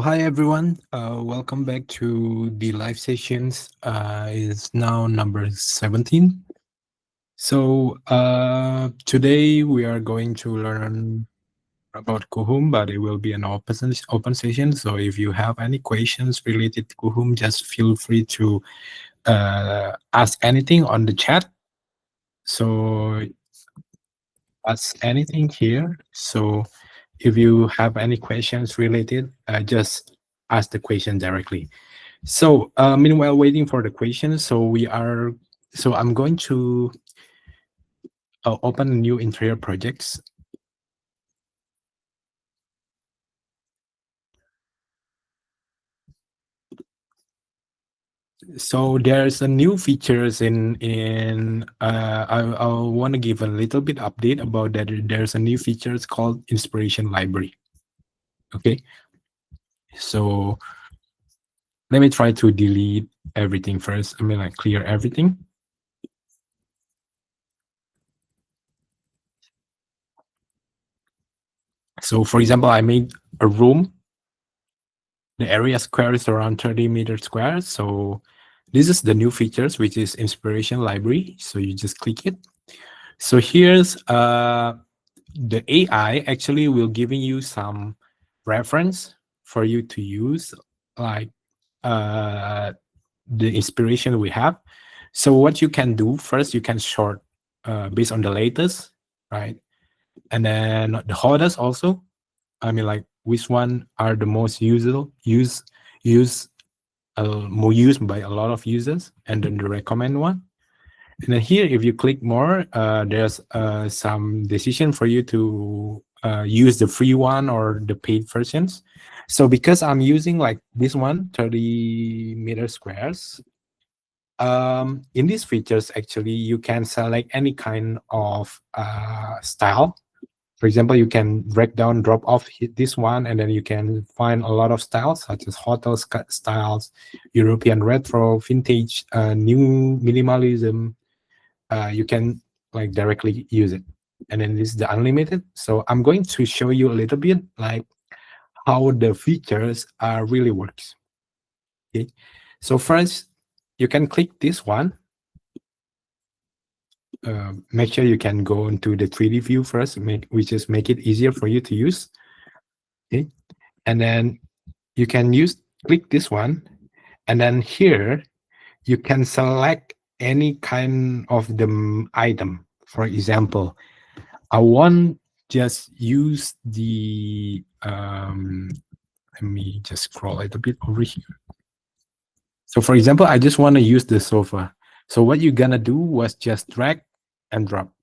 Hi everyone. Welcome back to the live sessions. Is now number 17. Today we are going to learn about Coohom, but it will be an open session. So if you have any questions related to Coohom, just feel free to ask anything on the chat. So ask anything here. So if you have any questions related, just ask the question directly. So meanwhile, waiting for the questions, I'm going to open a new interior projects. So there's a new features I want to give a little bit update about that. There's a new features called inspiration library. Okay, so let me try to delete everything first. I mean, like clear everything. So for example, I made a room. The area square is around 30 meters square. So this is the new features, which is inspiration library. So you just click it. So here's the AI actually will giving you some reference for you to use, like the inspiration we have. So what you can do first, you can sort based on the latest, right? And then the hottest also. I mean, like which one are the most more used by a lot of users, and then the recommend one. And then here, if you click more, there's some decision for you to use the free one or the paid versions. So because I'm using like this one, 30 meter squares, in these features, actually, you can select any kind of style. For example, you can break down, drop off this one, and then you can find a lot of styles such as hotel styles, European retro, vintage, new minimalism. You can like directly use it. And then this is the unlimited. So I'm going to show you a little bit like how the features really works. Okay. So first, you can click this one. Make sure you can go into the 3D view first, which is make it easier for you to use. Okay, and then you can click this one, and then here you can select any kind of the item. For example, I want just use the let me just scroll a little bit over here. So for example, I just want to use the sofa. So what you're gonna do was just drag and drop.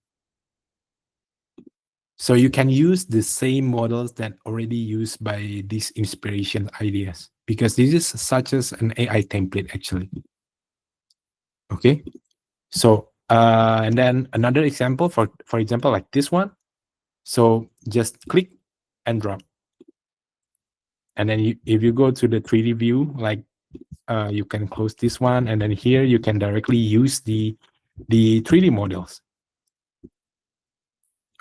So you can use the same models that already used by these inspiration ideas, because this is such as an AI template actually. Okay. So and then another example for example, like this one. So just click and drop. And then if you go to the 3D view, like you can close this one, and then here you can directly use the 3D models.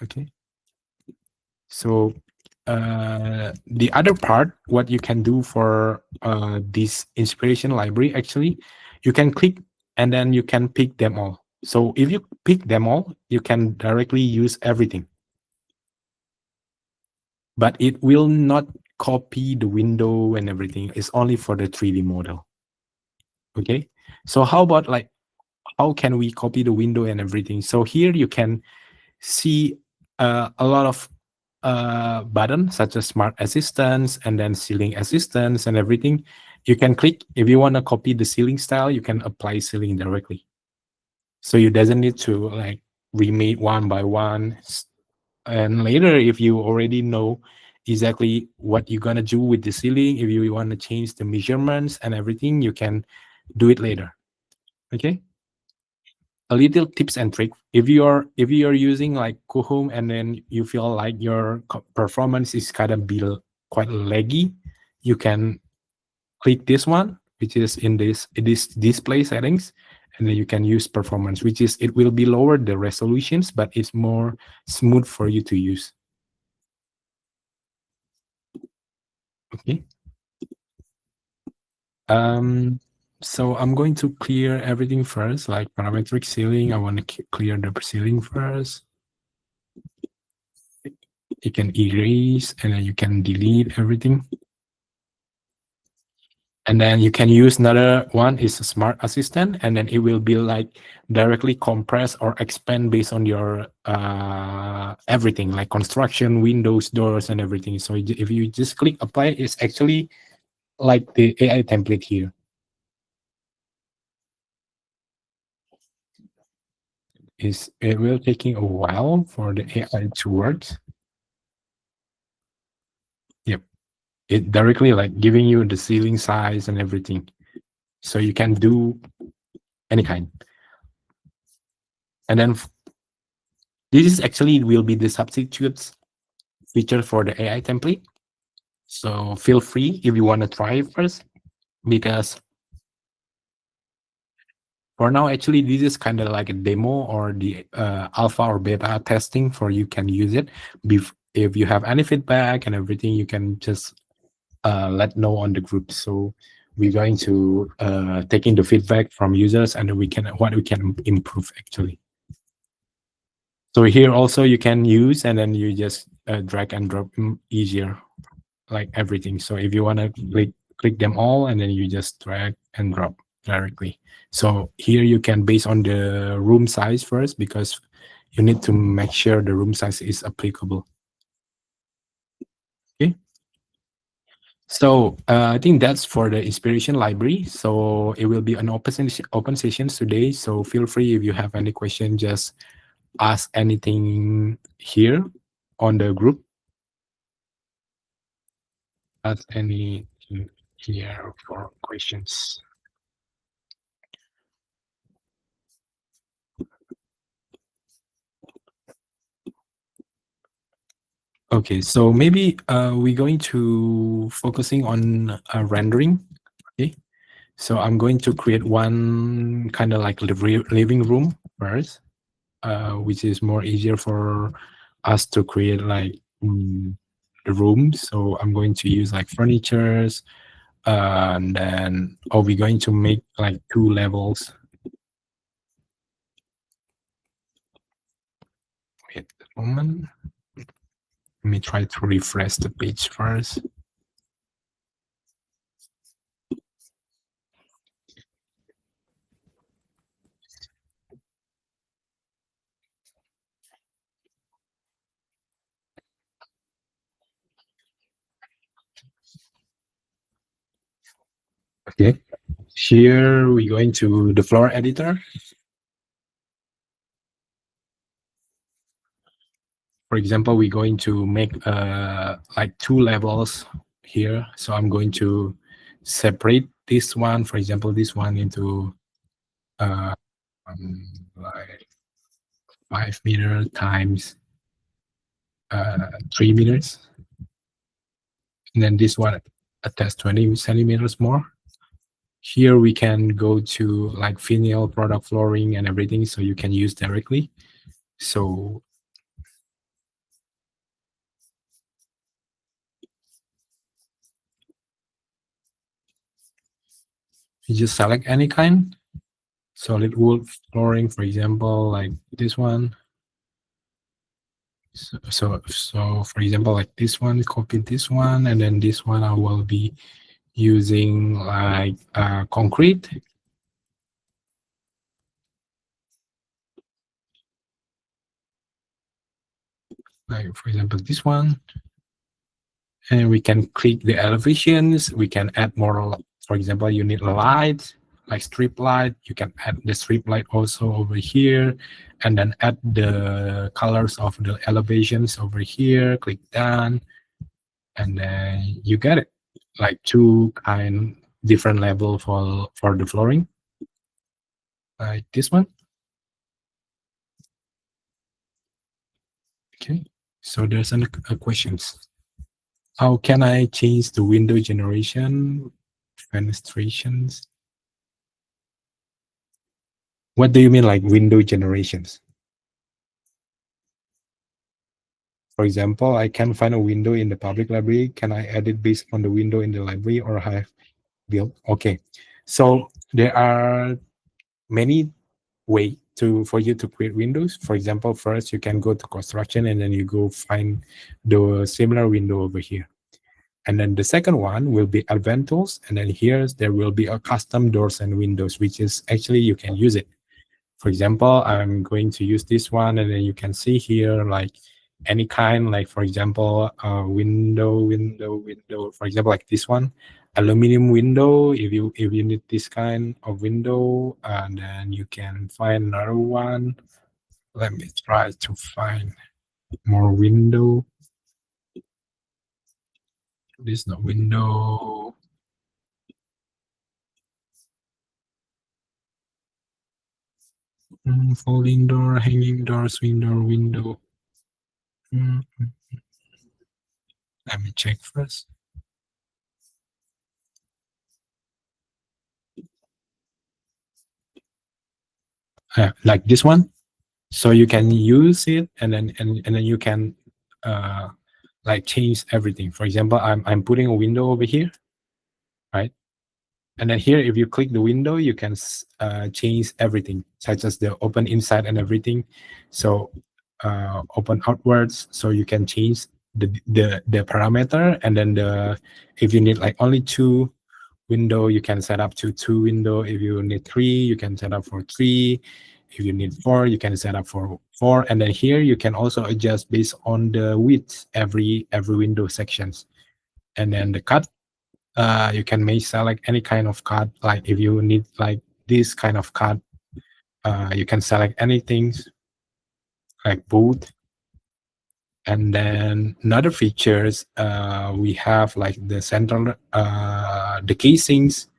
Okay. So the other part, what you can do for this inspiration library, actually, you can click and then you can pick them all. So if you pick them all, you can directly use everything. But it will not copy the window and everything. It's only for the 3D model. Okay. So how about like, how can we copy the window and everything? So here you can see a lot of buttons such as smart assistants and then ceiling assistants and everything. You can click if you want to copy the ceiling style, you can apply ceiling directly. So you doesn't need to like remake one by one. And later, if you already know exactly what you're gonna do with the ceiling, if you want to change the measurements and everything, you can do it later. Okay. A little tips and trick. If you're using like Coohom and then you feel like your performance is kind of be quite laggy, you can click this one, which is in this display settings, and then you can use performance, which is it will be lower the resolutions, but it's more smooth for you to use. Okay. So I'm going to clear everything first, like parametric ceiling. I want to clear the ceiling first. You can erase and then you can delete everything. And then you can use another one is a smart assistant, and then it will be like directly compress or expand based on your everything, like construction, windows, doors, and everything. So if you just click apply, it's actually like the AI template here. It will taking a while for the AI to work. Yep, it directly like giving you the ceiling size and everything, so you can do any kind. And then this is actually will be the substitutes feature for the AI template. So feel free if you want to try it first, because for now, actually, this is kind of like a demo or the alpha or beta testing for you can use it. If you have any feedback and everything, you can just let know on the group. So we're going to take in the feedback from users, and we can improve actually. So here also you can use, and then you just drag and drop easier, like everything. So if you want to click them all, and then you just drag and drop directly. So here you can base on the room size first, because you need to make sure the room size is applicable. Okay. So I think that's for the inspiration library. So it will be an open sessions today. So feel free if you have any question, just ask anything here on the group. Ask anything here for questions. Okay, so maybe we're going to focusing on rendering. Okay, so I'm going to create one kind of like living room first, which is more easier for us to create like the room. So I'm going to use like furnitures, and then we're going to make like 2 levels. Wait a moment. Let me try to refresh the page first. Okay, here we're going to the floor editor. For example, we're going to make like 2 levels here. So I'm going to separate this one, for example, this one into like 5 meters times 3 meters. And then this one attach 20 centimeters more. Here we can go to like finial product flooring and everything, so you can use directly. So you just select any kind. Solid wood flooring, for example, like this one. So for example, like this one, copy this one, and then this one I will be using like concrete. Like for example, this one. And we can click the elevations. We can add more. For example, you need a light, like strip light. You can add the strip light also over here, and then add the colors of the elevations over here. Click done, and then you get it. Like 2 different level for the flooring, like this one. Okay, so there's a questions. How can I change the window generation, fenestrations? What do you mean like window generations? For example, I can find a window in the public library. Can I edit based on the window in the library, or have build. Okay, so there are many way for you to create windows. For example, first you can go to construction and then you go find the similar window over here. And then the second one will be advanced tools. And then here there will be a custom doors and windows, which is actually you can use it. For example, I'm going to use this one, and then you can see here like any kind, like for example, window. For example, like this one, aluminum window. If you need this kind of window, and then you can find another one. Let me try to find more window. This is the window. Folding door, hanging doors, window. Mm, Let me check first. Like this one. So you can use it, and then you can like change everything. For example, I'm putting a window over here, right? And then here, if you click the window, you can change everything, such as the open inside and everything. So open outwards, so you can change the parameter, and then if you need like only two window, you can set up to two window. If you need three, you can set up for three. If you need four, you can set up for four. And then here you can also adjust based on the width every window sections. And then the cut, you can make select any kind of cut. Like if you need like this kind of cut, you can select anything like boot. And then another features, we have like the central, the casings,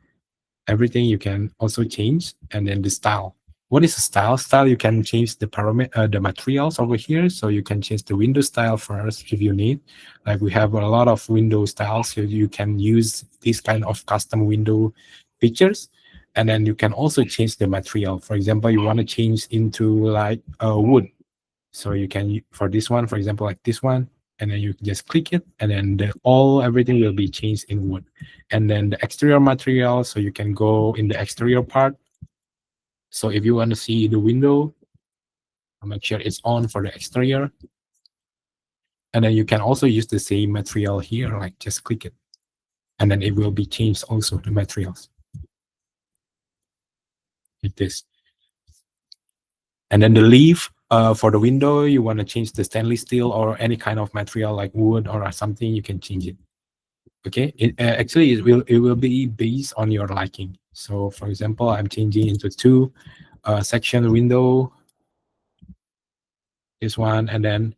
everything you can also change. And then the style. What is the style? Style, you can change the parameter, the materials over here. So you can change the window style first if you need. Like we have a lot of window styles, so you can use this kind of custom window features. And then you can also change the material. For example, you want to change into like wood. So you can, for this one, for example, like this one, and then you just click it, and then everything will be changed in wood. And then the exterior material, so you can go in the exterior part. So if you want to see the window, make sure it's on for the exterior. And then you can also use the same material here, like just click it. And then it will be changed also, the materials. Like this. And then the leaf, for the window, you want to change the stainless steel or any kind of material like wood or something, you can change it. Okay, actually it will be based on your liking. So for example, I'm changing into two section window, this one, and then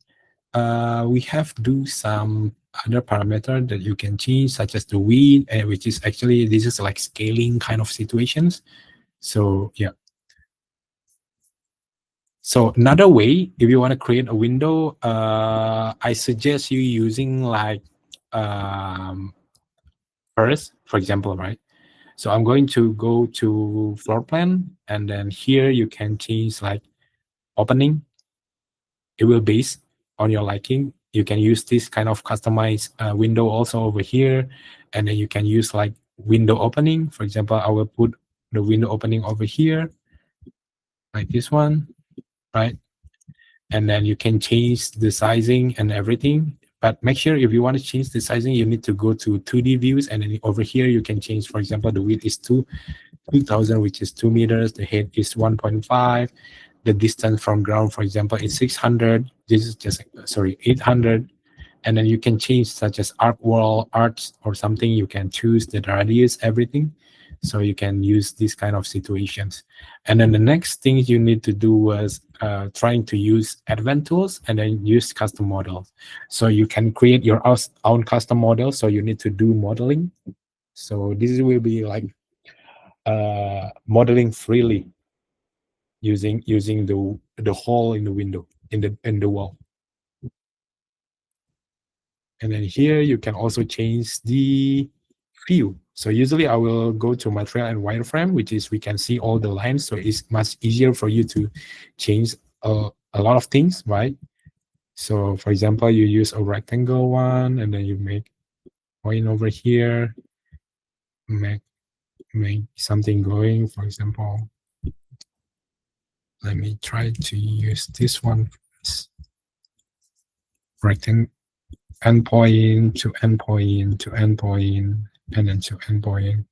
we have do some other parameter that you can change, such as the width, which is actually, this is like scaling kind of situations. So yeah. So another way, if you want to create a window, I suggest you using like first, for example, right? So I'm going to go to floor plan, and then here you can change like opening. It will base on your liking. You can use this kind of customized window also over here, and then you can use like window opening. For example, I will put the window opening over here, like this one, right? And then you can change the sizing and everything. But make sure if you want to change the sizing, you need to go to 2D views, and then over here you can change. For example, the width is 2000, which is 2 meters. The height is 1.5. The distance from ground, for example, is 600. This is just 800. And then you can change such as arc wall, arcs, or something. You can choose the radius, everything. So you can use these kind of situations. And then the next thing you need to do was trying to use advanced tools and then use custom models. So you can create your own custom model. So you need to do modeling. So this will be like modeling freely using the hole in the window, in the wall. And then here you can also change the view. So usually I will go to material and wireframe, which is we can see all the lines. So it's much easier for you to change a lot of things, right? So for example, you use a rectangle one, and then you make point over here, make make something going. For example, let me try to use this one. Rectangle endpoint to endpoint to endpoint and then to endpoint.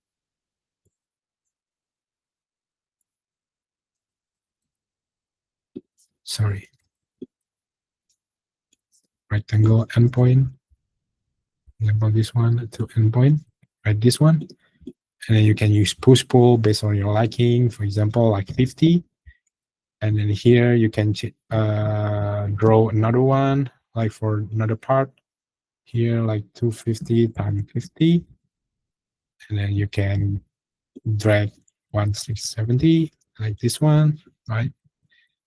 Sorry. Rectangle endpoint. Example this one to endpoint. Right, this one. And then you can use push pull based on your liking. For example, like 50. And then here you can draw another one, like for another part. Here, like 250 times 50. And then you can drag 1670, like this one, right?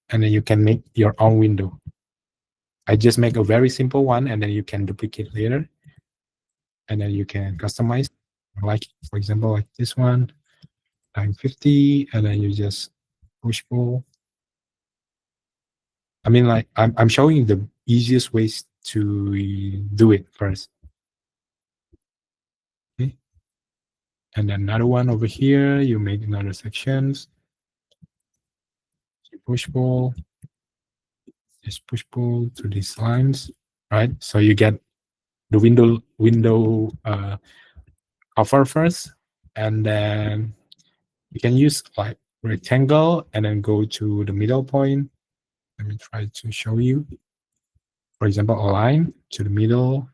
And then you can make your own window. I just make a very simple one, and then you can duplicate later. And then you can customize, like, for example, like this one, times 50, and then you just push pull. I mean, like, I'm showing you the easiest ways to do it first. Okay. And then another one over here, you make another sections. You push pull. Just push pull to these lines, right? So you get the window cover first, and then you can use like rectangle and then go to the middle point. Let me try to show you. For example, a line to the middle,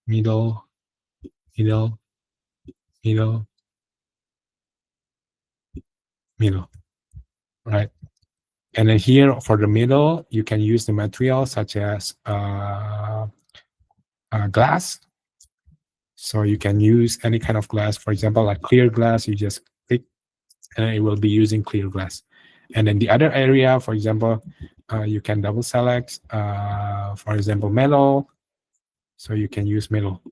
middle, middle, middle, middle, right? And then here for the middle, you can use the material such as glass. So you can use any kind of glass. For example, like clear glass, you just click and it will be using clear glass. And then the other area, for example, you can double select, for example, metal. So you can use metal.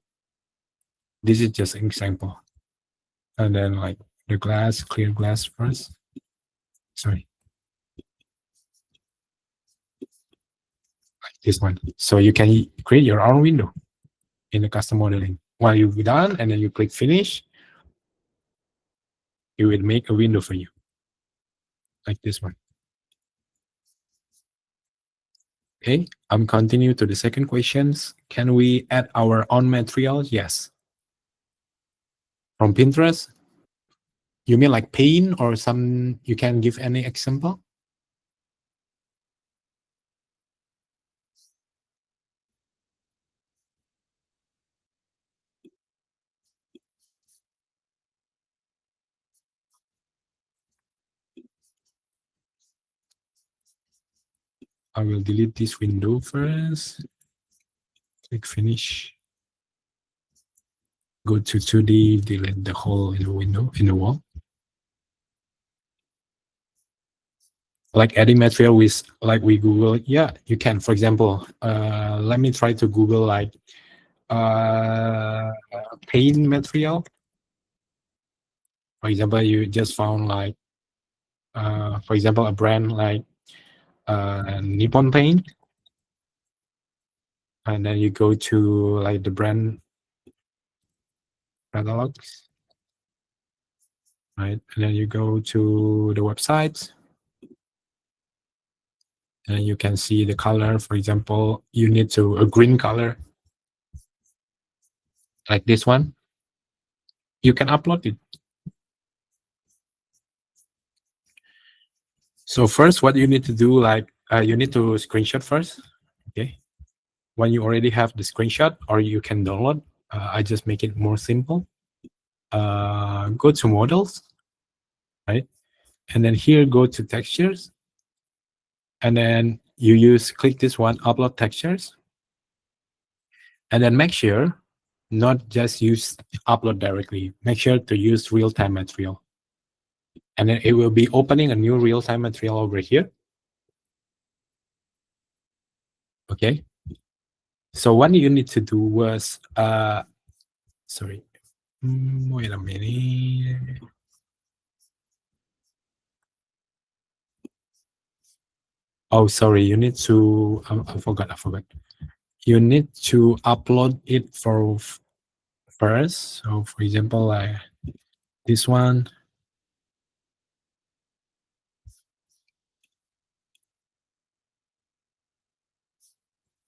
This is just an example. And then like the glass, clear glass first. Sorry. Like this one. So you can create your own window in the custom modeling. While you're done, and then you click finish, it will make a window for you. Like this one. Okay, I'm continue to the second questions. Can we add our own materials? Yes. From Pinterest? You mean like paint or some, you can give any example? I will delete this window first. Click finish. Go to 2D, delete the whole in the window, in the wall. Like adding material with, like we Google, yeah, you can. For example, let me try to Google like paint material. For example, you just found like, for example, a brand like Nippon Paint. And then you go to like the brand catalogs, right? And then you go to the website, and you can see the color. For example, you need to a green color, like this one. You can upload it. So first, what you need to do, like you need to screenshot first. Okay. When you already have the screenshot, or you can download. I just make it more simple. Go to models, right? And then here, go to textures. And then you click this one, upload textures. And then make sure not just use upload directly. Make sure to use real-time material. And then it will be opening a new real-time material over here. Okay. So what you need to do was, sorry, wait a minute. Oh, sorry, you need to, I forgot. You need to upload it for first. So for example, like this one,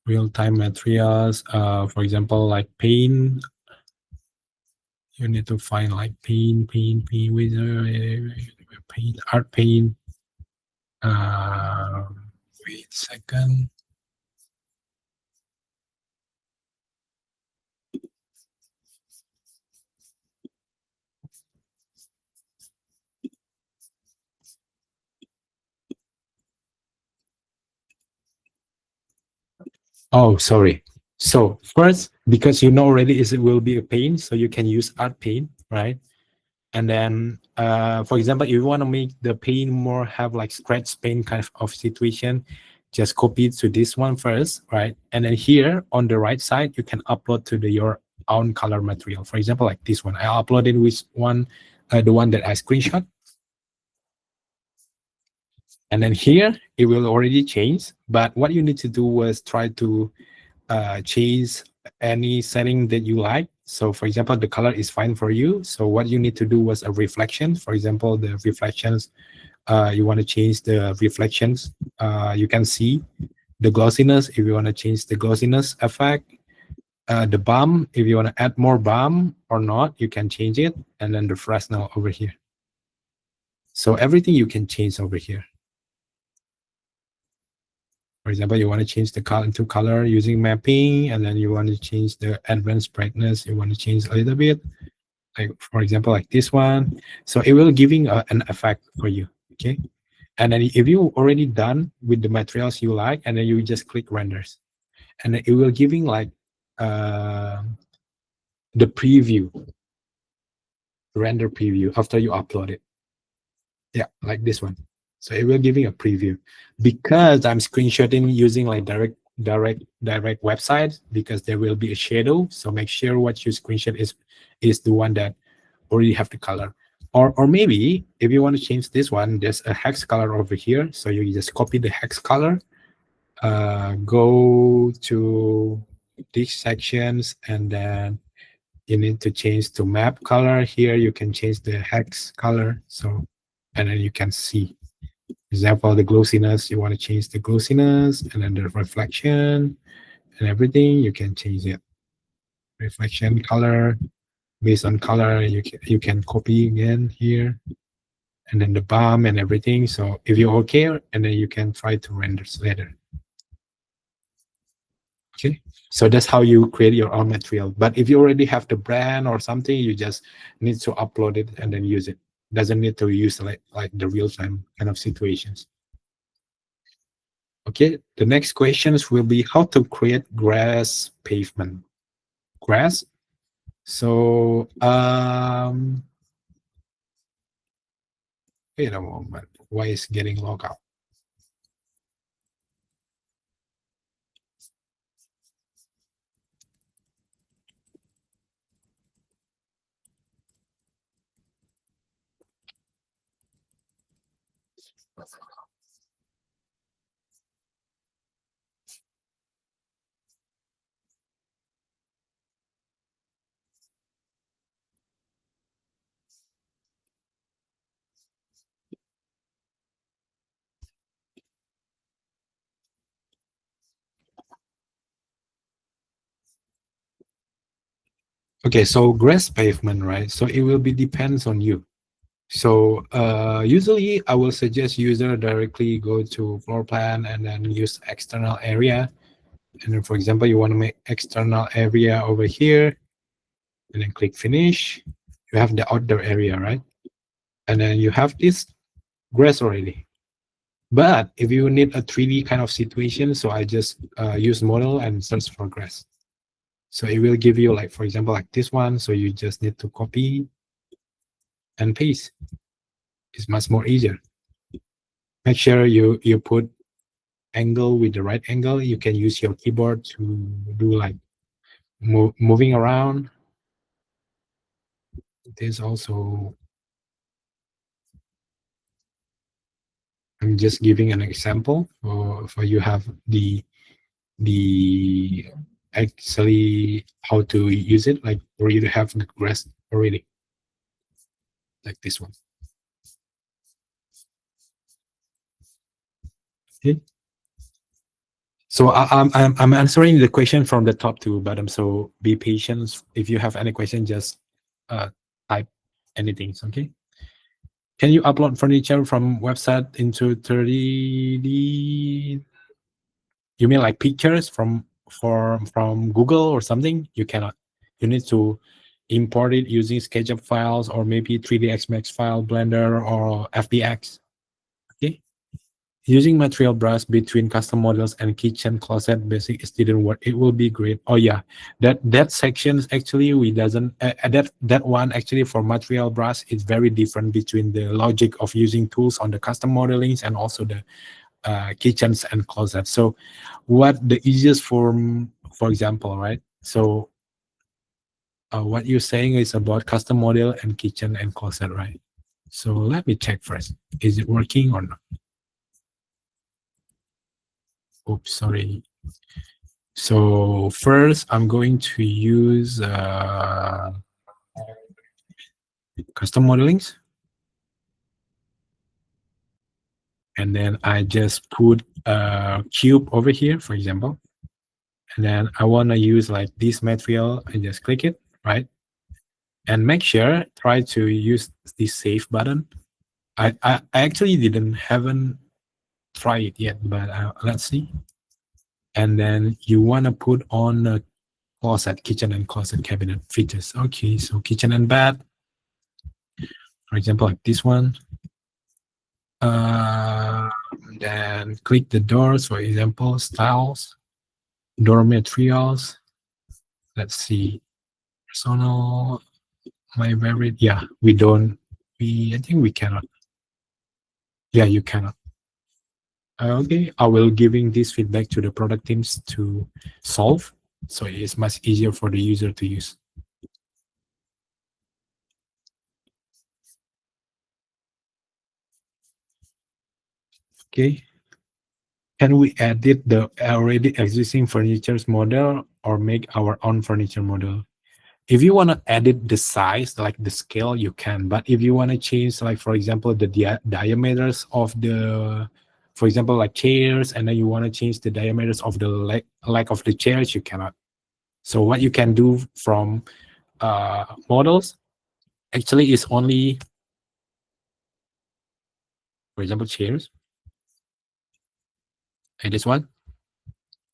real-time materials. For example, like paint. You need to find like paint, paint, art paint. Wait a second. Oh, sorry. So first, because you know already it will be a paint, so you can use art paint, right? And then, for example, if you want to make the paint more have like scratch paint kind of situation, just copy it to this one first, right? And then here on the right side, you can upload to your own color material. For example, like this one, I uploaded with one, the one that I screenshot. And then here, it will already change. But what you need to do was try to change any setting that you like. So for example, the color is fine for you. So what you need to do was a reflection. For example, the reflections, you want to change the reflections. You can see the glossiness if you want to change the glossiness effect. The balm, if you want to add more balm or not, you can change it. And then the Fresnel over here. So everything you can change over here. For example, you want to change the color to color using mapping, and then you want to change the advanced brightness. You want to change a little bit, like for example, like this one. So it will giving an effect for you. Okay, and then if you already done with the materials you like, and then you just click renders, and then it will giving like the preview, render preview after you upload it. Yeah, like this one. So it will giving a preview. Because I'm screenshotting using like direct website, because there will be a shadow. So make sure what you screenshot is the one that already have the color. Or maybe if you want to change this one, there's a hex color over here. So you just copy the hex color, go to these sections, and then you need to change to map color. Here you can change the hex color. So, and then you can see, example, the glossiness, you want to change the glossiness, and then the reflection and everything, you can change it. Reflection color, based on color, you can copy again here, and then the balm and everything. So if you're okay, and then you can try to render later. Okay, so that's how you create your own material. But if you already have the brand or something, you just need to upload it and then use it. Doesn't need to use like the real-time kind of situations. Okay, the next questions will be how to create grass pavement. Grass. So wait a moment. Why is getting logged out? Okay, so grass pavement, right? So it will be depends on you. So usually I will suggest user directly go to floor plan and then use external area. And then for example, you want to make external area over here, and then click finish. You have the outdoor area, right? And then you have this grass already. But if you need a 3D kind of situation, so I just use model and search for grass. So it will give you like, for example, like this one. So you just need to copy and paste. It's much more easier. Make sure you put angle with the right angle. You can use your keyboard to do like moving around. There's also, I'm just giving an example for you have the actually how to use it, like for you to have the grass already, like this one. Okay. So I'm answering the question from the top to bottom. So be patient. If you have any question, just type anything. Okay. Can you upload furniture from website into 3D? You mean like pictures from Google or something? You cannot. You need to import it using SketchUp files or maybe 3ds Max file, Blender or FBX. Okay. Using material brush between custom models and kitchen closet basic it didn't work. It will be great. Oh yeah, that section actually we doesn't that one actually for material brush is very different between the logic of using tools on the custom modelings and also the kitchens and closets. So what the easiest form, for example, right? So what you're saying is about custom model and kitchen and closet, right? So let me check first. Is it working or not? Oops, sorry. So first I'm going to use custom modelings. And then I just put a cube over here, for example. And then I want to use like this material. I just click it, right? And make sure, try to use the save button. I actually haven't tried it yet, but let's see. And then you want to put on a closet, kitchen and closet cabinet features. Okay, so kitchen and bath, for example, like this one. Then click the doors, for example, styles, door materials. Let's see, personal, my favorite. Yeah, we don't. I think we cannot. Yeah, you cannot. Okay, I will giving this feedback to the product teams to solve, so it's much easier for the user to use. Okay, can we edit the already existing furniture's model or make our own furniture model? If you want to edit the size, like the scale, you can. But if you want to change, like for example, the diameters of the, for example, like chairs, and then you want to change the diameters of the leg of the chairs, you cannot. So what you can do from models actually is only, for example, chairs. And this one,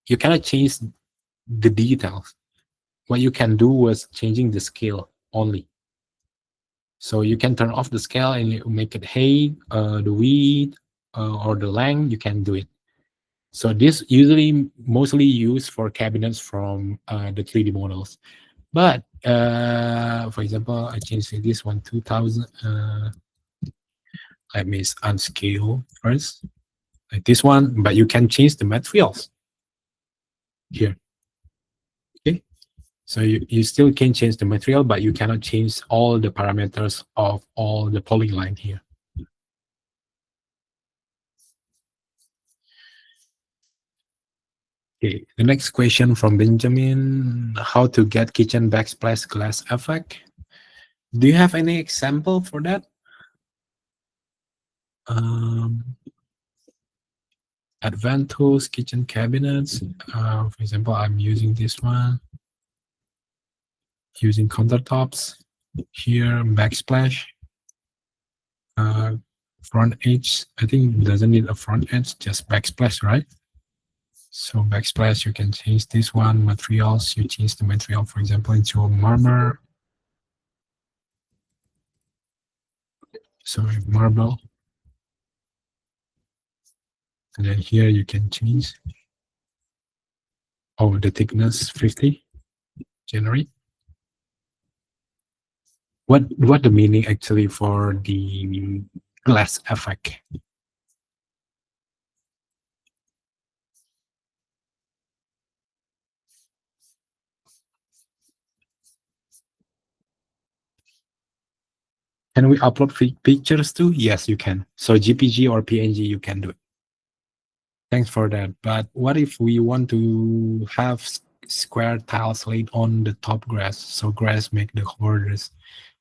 you cannot change the details. What you can do was changing the scale only. So you can turn off the scale and you make it height, the width, or the length. You can do it. So this usually mostly used for cabinets from the 3D models. But for example, I changed this one 2000. Let me unscale first, like this one. But you can change the materials here. Okay. So you still can change the material, but you cannot change all the parameters of all the polyline here. Okay, the next question from Benjamin: how to get kitchen backsplash glass effect? Do you have any example for that? Advanced tools, kitchen cabinets. For example, I'm using this one. Using countertops. Here, backsplash. Front edge. I think it doesn't need a front edge, just backsplash, right? So backsplash, you can change this one. Materials, you change the material, for example, into a marble. Sorry, marble. And then here you can change. Oh, the thickness 50. Generate. What the meaning actually for the glass effect? Can we upload pictures too? Yes, you can. So GPG or PNG, you can do it. Thanks for that. But what if we want to have square tiles laid on the top grass? So grass make the borders.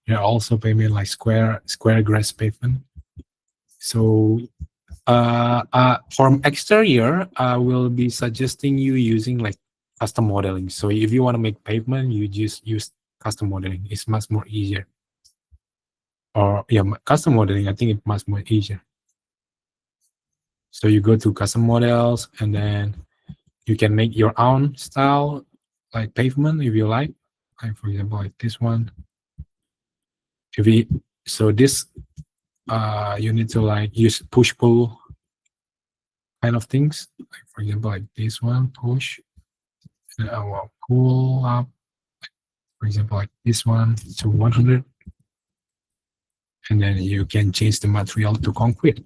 There are also pavement like square grass pavement. So From exterior, I will be suggesting you using like custom modeling. So if you want to make pavement, you just use custom modeling. It's much more easier. Or yeah, custom modeling, I think it's much more easier. So you go to custom models and then you can make your own style, like pavement if you like. Like for example, like this one. If we, so this, you need to like use push pull kind of things. Like for example, like this one, push, and I will pull up. For example, like this one to 100, and then you can change the material to concrete.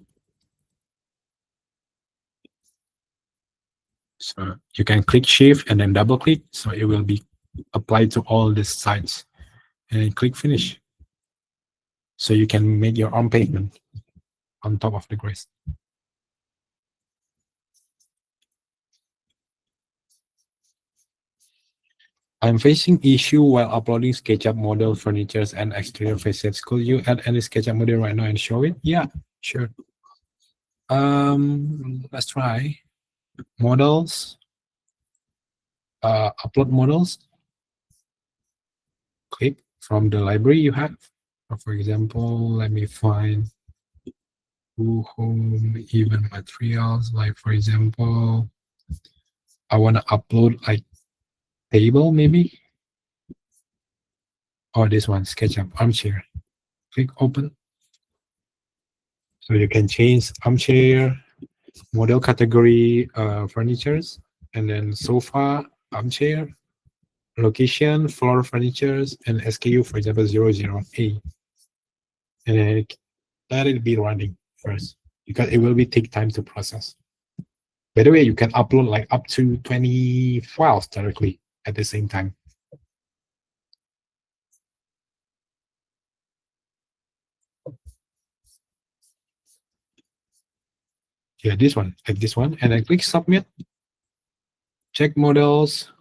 So you can click shift and then double click, so it will be applied to all the sides, and then click finish. So you can make your own pavement on top of the grass. I'm facing issue while uploading SketchUp model, furnitures, and exterior facades. Could you add any SketchUp model right now and show it? Yeah, sure. Let's try models. Upload models. Click from the library you have. For example, let me find Coohom even materials. Like for example, I want to upload like table maybe, or this one, SketchUp armchair. Click open. So you can change armchair, model category, furnitures, and then sofa, armchair, location, floor furnitures, and SKU, for example, 00A. And then let it be running first because it will be take time to process. By the way, you can upload like up to 20 files directly at the same time. Yeah, this one, like this one, and then click submit. Check models.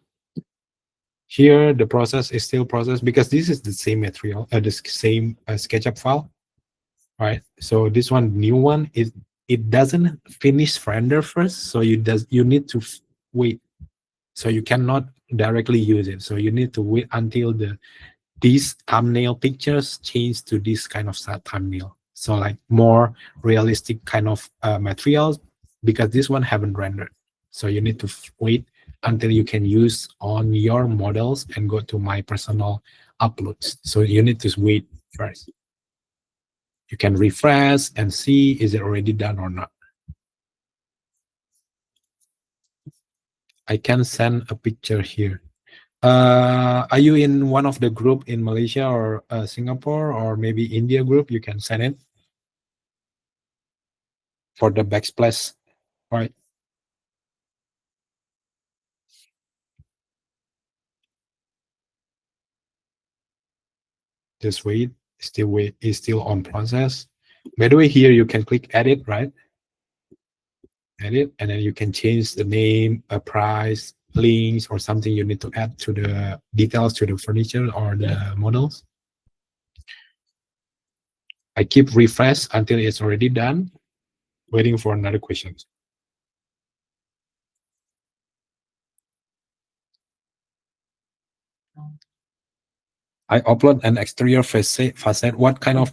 Here, the process is still processed because this is the same material, the same SketchUp file, right? So this one, new one, it doesn't finish render first, so you need to wait. So you cannot directly use it. So you need to wait until these thumbnail pictures change to this kind of thumbnail. So like more realistic kind of materials, because this one haven't rendered. So you need to wait until you can use on your models and go to my personal uploads. So you need to wait first. You can refresh and see is it already done or not. I can send a picture here. Are you in one of the group in Malaysia or Singapore or maybe India group? You can send it for the backsplash, right? Just wait. Wait. Is still on process. By the way, here you can click edit, right? Edit, and then you can change the name, a price, links, or something you need to add to the details to the furniture or the models. I keep refresh until it's already done, waiting for another question. I upload an exterior facade. What kind of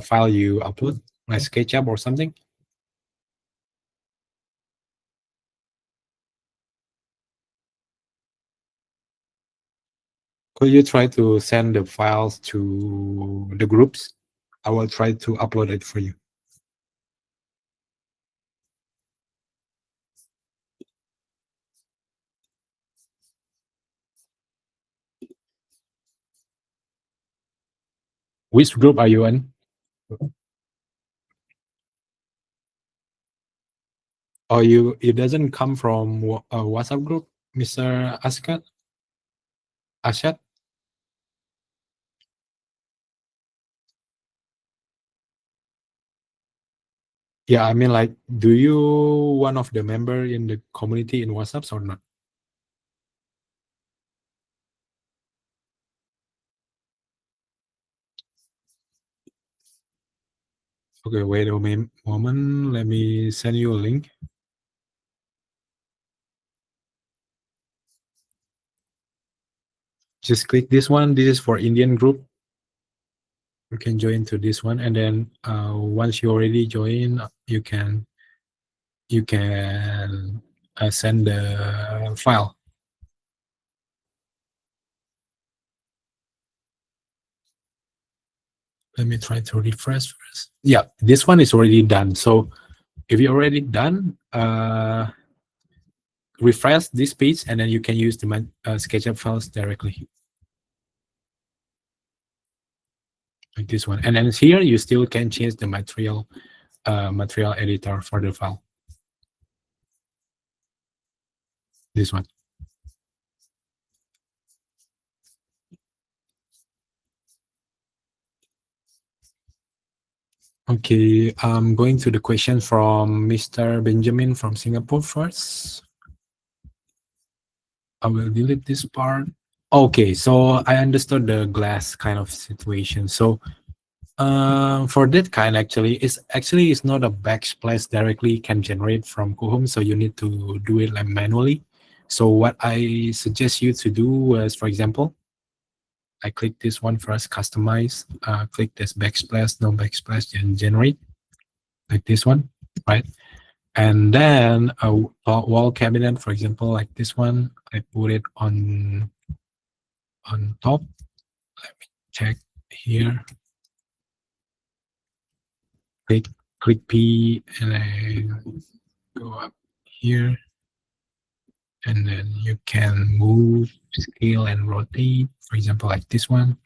file you upload? My SketchUp or something? Could you try to send the files to the groups? I will try to upload it for you. Which group are you in? Or it doesn't come from a WhatsApp group, Mr. Ashad? Yeah, I mean, like, do you one of the member in the community in WhatsApp or not? Okay, wait a moment. Let me send you a link. Just click this one. This is for Indian group. You can join to this one, and then once you already join, you can send the file. Let me try to refresh first. Yeah, this one is already done. So if you're already done, refresh this page, and then you can use the SketchUp files directly, like this one. And then here you still can change the material editor for the file. This one. Okay, I'm going to the question from Mr. Benjamin from Singapore first. I will delete this part. Okay, so I understood the glass kind of situation. So for that kind, it's not a backsplash directly can generate from Coohom, so you need to do it like manually. So what I suggest you to do was, for example, I click this one first, customize, click this backsplash, no backsplash, and generate, like this one, right? And then a wall cabinet, for example, like this one, I put it on top. Let me check here. Click P, and I go up here, and then you can move, scale, and rotate. For example, like this one,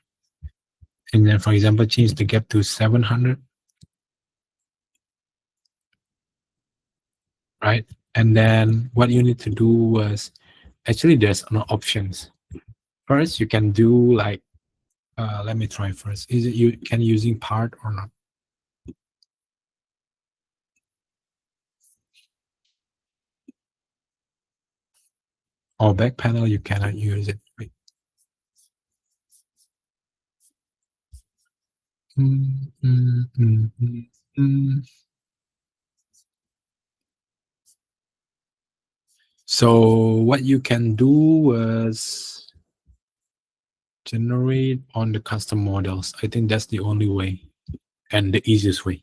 and then for example, change the gap to 700, right? And then what you need to do was actually there's no options. First, you can do like let me try first. Is it you can using part or not? Or back panel, you cannot use it. Wait. Mm, mm, mm, mm, mm. So what you can do was generate on the custom models. I think that's the only way and the easiest way.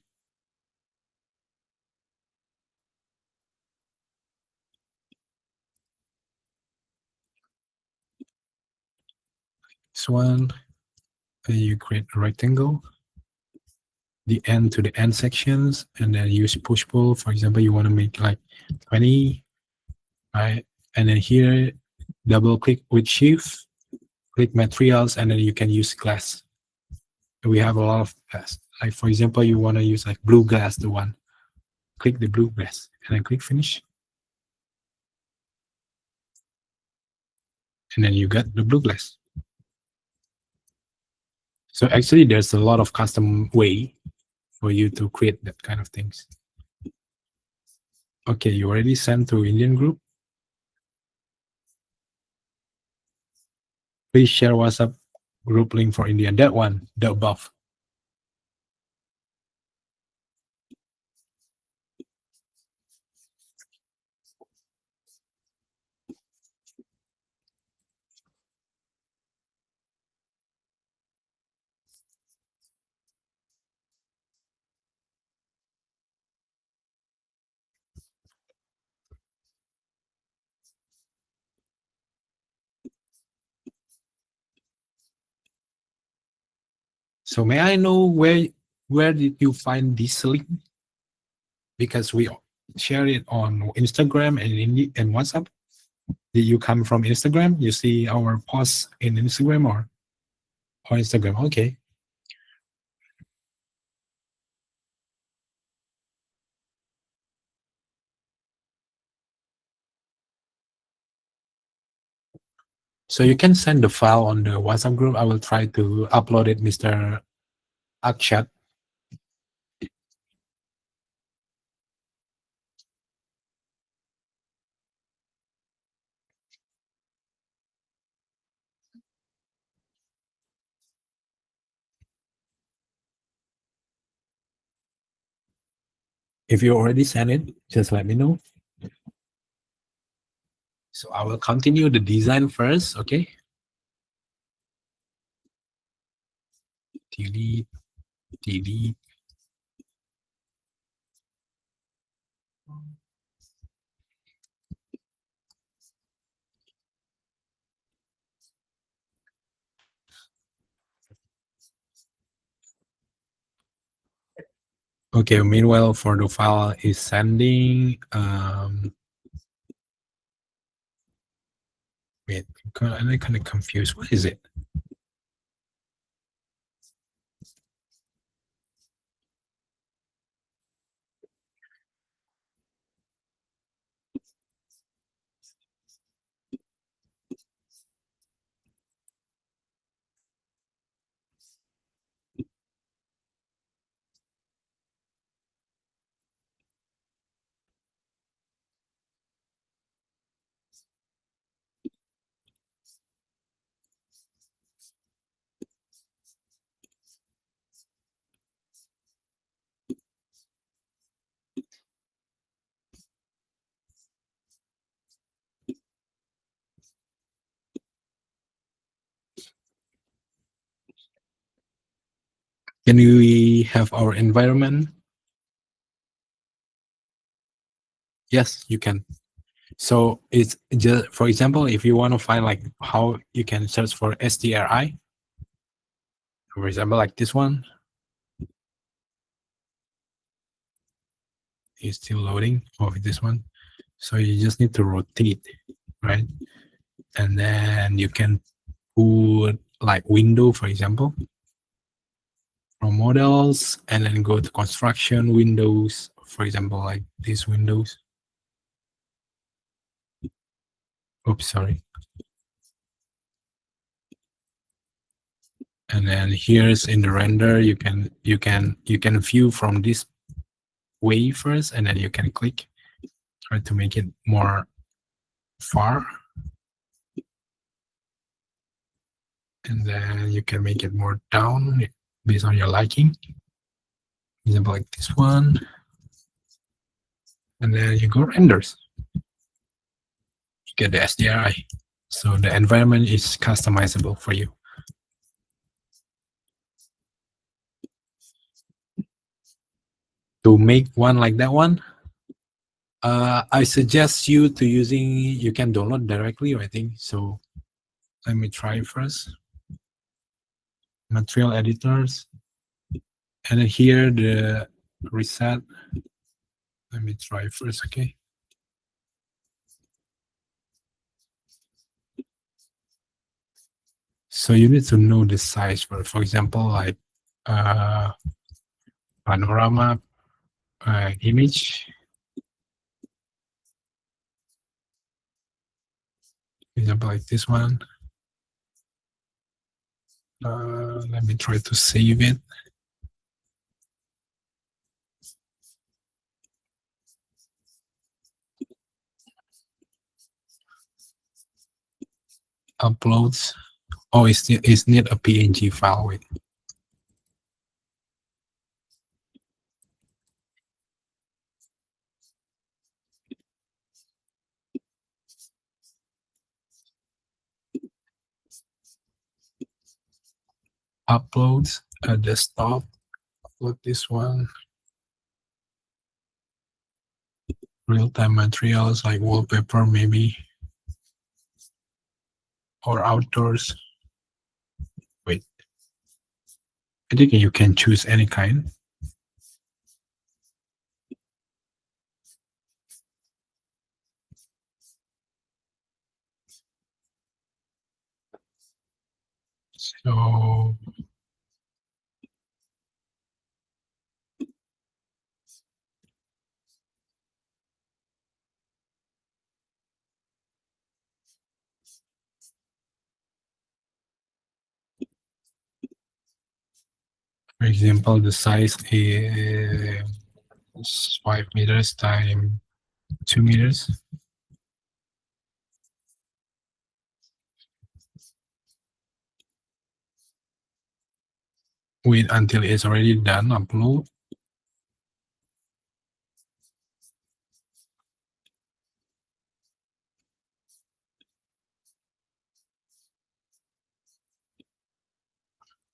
This one, you create a rectangle, the end to the end sections, and then use push pull. For example, you want to make like 20, right? And then here, double click with shift, click materials, and then you can use glass. We have a lot of glass. Like for example, you want to use like blue glass, the one. Click the blue glass, and then click finish. And then you get the blue glass. So actually, there's a lot of custom way for you to create that kind of things. Okay, you already sent to Indian group. Please share WhatsApp group link for India. That one, the above. So may I know where did you find this link? Because we share it on Instagram and WhatsApp. Did you come from Instagram? You see our posts in Instagram or Instagram? Okay. So you can send the file on the WhatsApp group. I will try to upload it, Mr. Akshat. If you already sent it, just let me know. So I will continue the design first, okay? Delete, delete. Okay, meanwhile, for the file is sending, wait, I'm kind of confused. What is it? Can we have our environment? Yes, you can. So it's just, for example, if you want to find like how you can search for STRI, for example, like this one is still loading, or this one. So you just need to rotate, right? And then you can put like window, for example, from models, and then go to construction windows, for example, like these windows. Oops, sorry. And then here's in the render, you can view from this way first, and then you can click, try to make it more far, and then you can make it more down based on your liking. For example, like this one, and then you go renders. You get the SDRI. So the environment is customizable for you. To make one like that one, I suggest you to you can download directly, I think. So let me try first. Material editors. And then here the reset. Let me try first, okay? So you need to know the size. For example, like panorama image. For example, like this one. Let me try to save it. Uploads. Oh, it's need a PNG file with. Uploads a desktop. Upload this one. Real-time materials like wallpaper, maybe, or outdoors. Wait, I think you can choose any kind. So for example, the size is 5 meters times 2 meters. Wait until it's already done upload.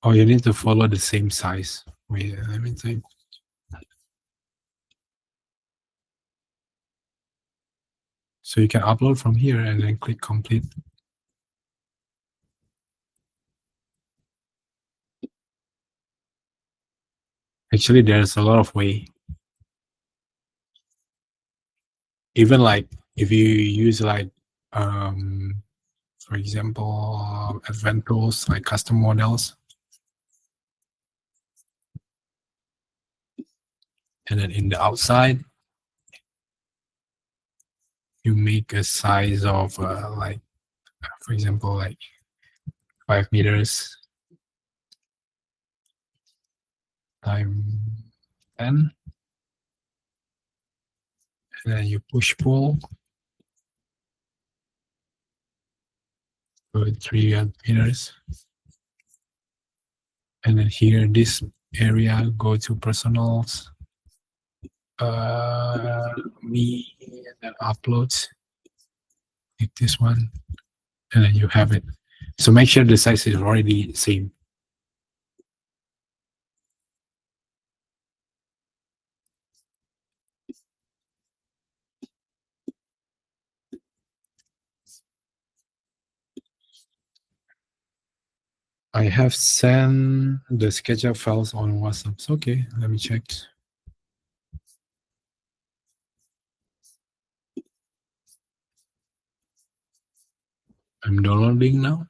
Oh, you need to follow the same size. Wait, let me type. So you can upload from here and then click complete. Actually, there's a lot of way. Even like if you use like, for example, advanced tools like custom models, and then in the outside, you make a size of like, for example, like 5 meters times 10, and then you push pull for 3 meters, and then here this area go to personals, me, and then uploads, like this one, and then you have it. So make sure the size is already same. I have sent the SketchUp files on WhatsApp. So, okay, let me check. I'm downloading now.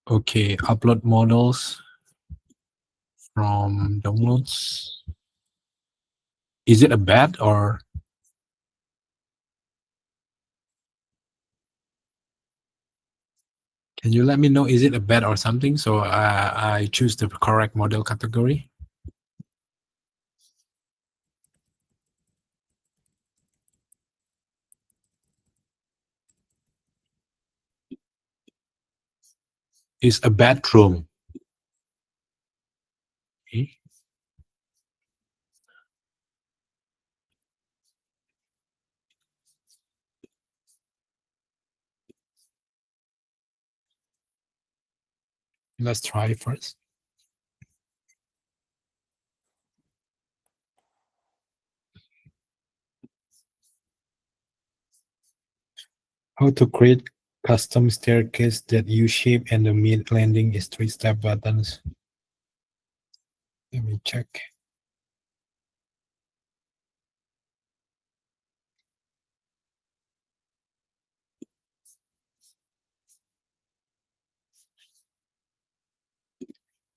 Okay, upload models from downloads. Is it a bad or? Can you let me know, is it a bad or something? So I choose the correct model category. Is a bedroom. Okay. Let's try first. How to create custom staircase that U-shape and the mid landing is 3-step buttons. Let me check.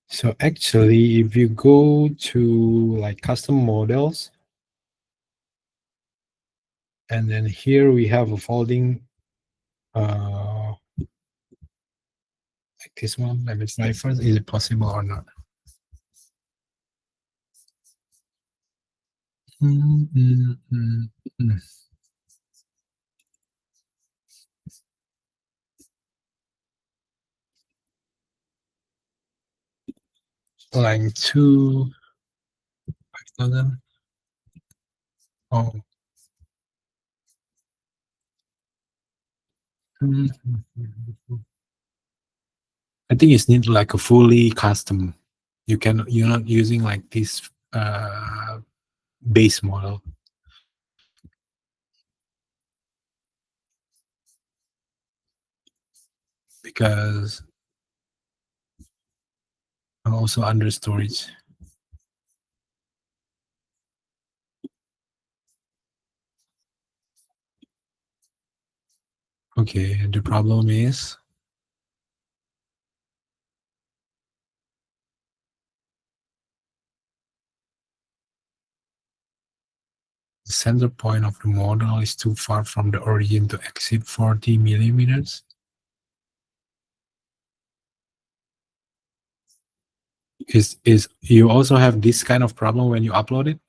So actually, if you go to like custom models, and then here we have a folding, like this one. Let me try first. Is it possible or not? Line 2, 5,000. Oh. I think it's need like a fully custom. You're not using like this base model. Because I'm also under storage. Okay, the problem is the center point of the model is too far from the origin to exceed 40 millimeters. Is you also have this kind of problem when you upload it?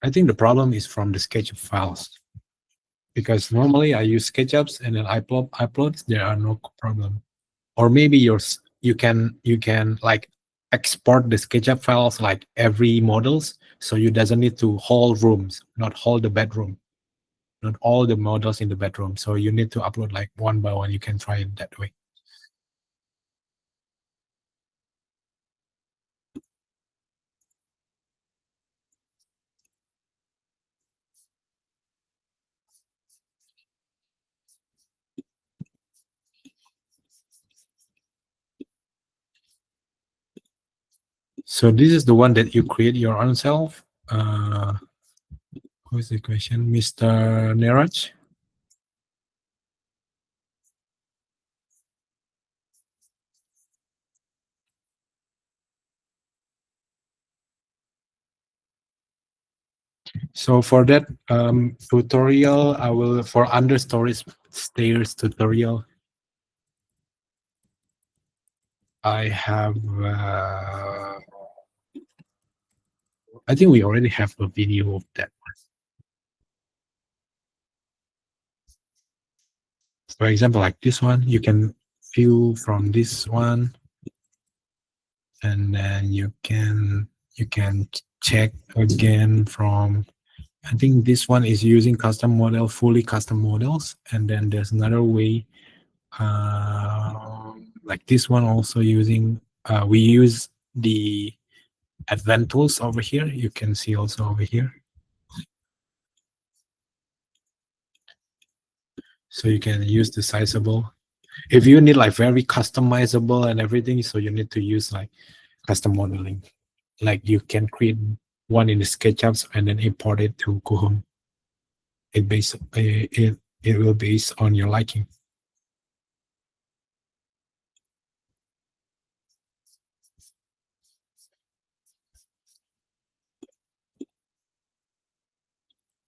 I think the problem is from the SketchUp files, because normally I use SketchUps and then I upload. There are no problem. Or maybe you can like export the SketchUp files like every models, so you doesn't need to whole rooms, not whole the bedroom, not all the models in the bedroom. So you need to upload like one by one. You can try it that way. So this is the one that you create your own self. Who's the question, Mr. Neraj? So for that tutorial, I will, for understory stairs tutorial, I have, I think we already have a video of that. For example, like this one, you can view from this one, and then you can check again from, I think this one is using custom model, fully custom models, and then there's another way, like this one also using, we use the advanced tools over here. You can see also over here. So you can use the sizable. If you need like very customizable and everything, so you need to use like custom modeling. Like you can create one in the SketchUps and then import it to Coohom. It will base on your liking.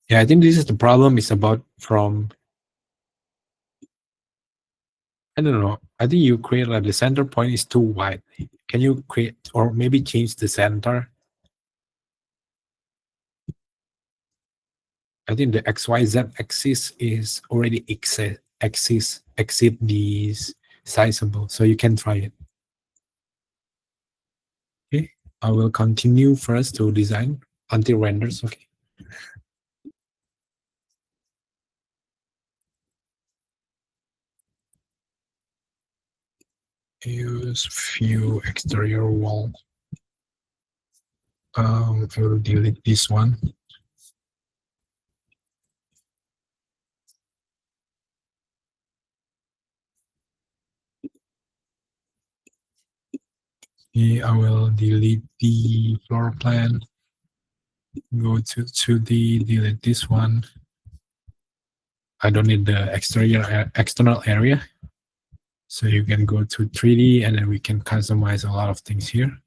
Yeah, I think this is the problem. Is about from, I don't know. I think you create like the center point is too wide. Can you create or maybe change the center? I think the XYZ axis is already exceed the sizable, so you can try it. Okay, I will continue first to design until renders. Okay. Use view exterior wall. I will delete this one. Okay, I will delete the floor plan. Go to the delete this one. I don't need the external area. So you can go to 3D and then we can customize a lot of things here.